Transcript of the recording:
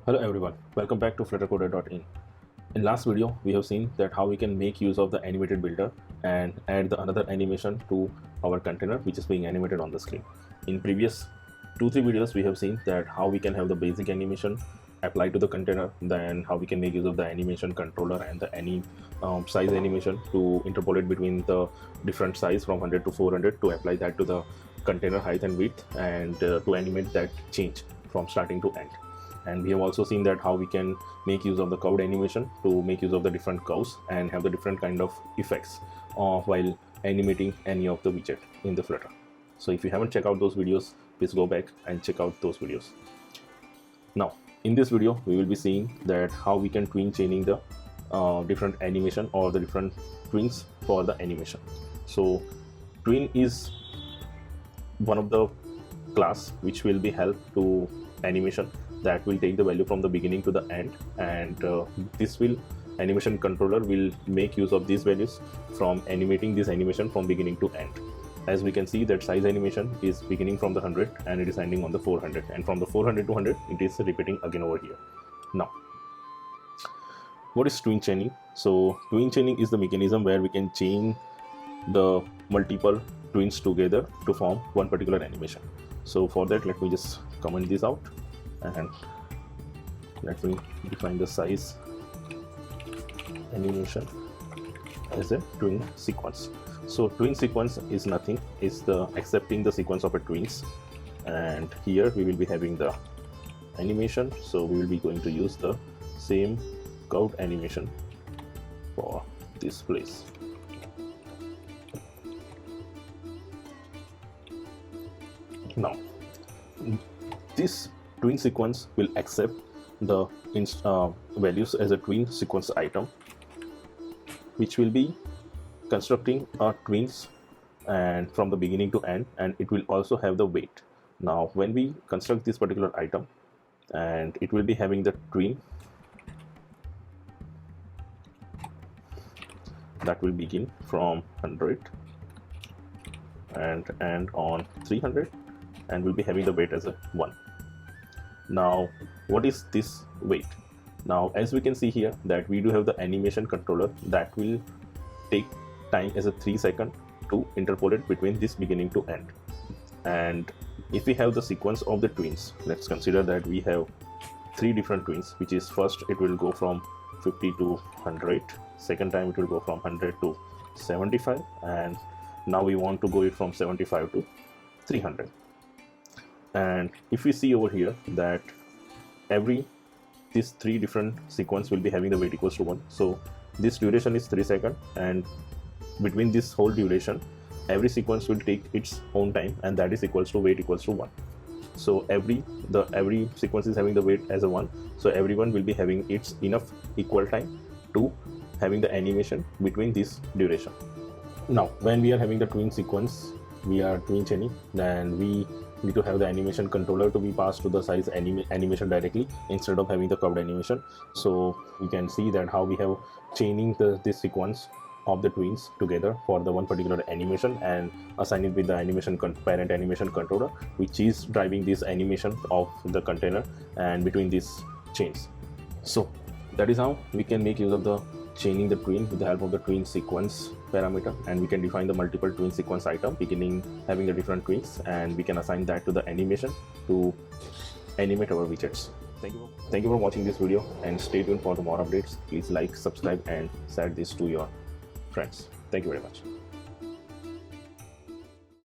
Hello everyone, welcome back to fluttercoder.in. In last video, we have seen that how we can make use of the animated builder and add the another animation to our container which is being animated on the screen. In previous 2-3 videos, we have seen that how we can have the basic animation applied to the container, then how we can make use of the animation controller and the any size animation to interpolate between the different size from 100 to 400 to apply that to the container height and width and to animate that change from starting to end. And we have also seen that how we can make use of the curved animation to make use of the different curves and have the different kind of effects while animating any of the widget in the Flutter. So if you haven't checked out those videos, please go back and check out those videos. Now in this video we will be seeing that how we can tween chaining the different animation or the different tweens for the animation. So tween is one of the class which will be help to animation that will take the value from the beginning to the end, and this will animation controller will make use of these values from animating this animation from beginning to end. As we can see that size animation is beginning from the 100 and it is ending on the 400, and from the 400 to 100 it is repeating again over here. Now what is tween chaining? So tween chaining is the mechanism where we can chain the multiple tweens together to form one particular animation. So for that, let me just comment this out and let me define the size animation as a tween sequence. So tween sequence is nothing, is the accepting the sequence of a tweens, and here we will be having the animation. So we will be going to use the same curved animation for this place. Now this tween sequence will accept the values as a tween sequence item, which will be constructing a tweens and from the beginning to end, and it will also have the weight. Now when we construct this particular item, and it will be having the tween that will begin from 100 and end on 300 and will be having the weight as a 1. Now what is this weight? Now as we can see here that we do have the animation controller that will take time as a 3 second to interpolate between this beginning to end. And if we have the sequence of the tweens, let's consider that we have 3 different tweens, which is first it will go from 50 to 100, second time it will go from 100 to 75, and now we want to go it from 75 to 300. And if we see over here that these 3 different sequence will be having the weight equals to 1. So this duration is 3 seconds, and between this whole duration every sequence will take its own time, and that is equals to weight equals to 1. So every sequence is having the weight as a 1, so everyone will be having its enough equal time to having the animation between this duration. Now when we are having the tween sequence, we are tween chaining, then we need to have the animation controller to be passed to the size animation directly instead of having the curved animation. So you can see that how we have chaining this sequence of the tweens together for the one particular animation and assign it with the animation parent animation controller, which is driving this animation of the container and between these chains. So that is how we can make use of the chaining the tween with the help of the tween sequence parameter, and we can define the multiple tween sequence item beginning having the different tweens, and we can assign that to the animation to animate our widgets. Thank you for watching this video, and stay tuned for the more updates. Please like, subscribe and share this to your friends. Thank you very much.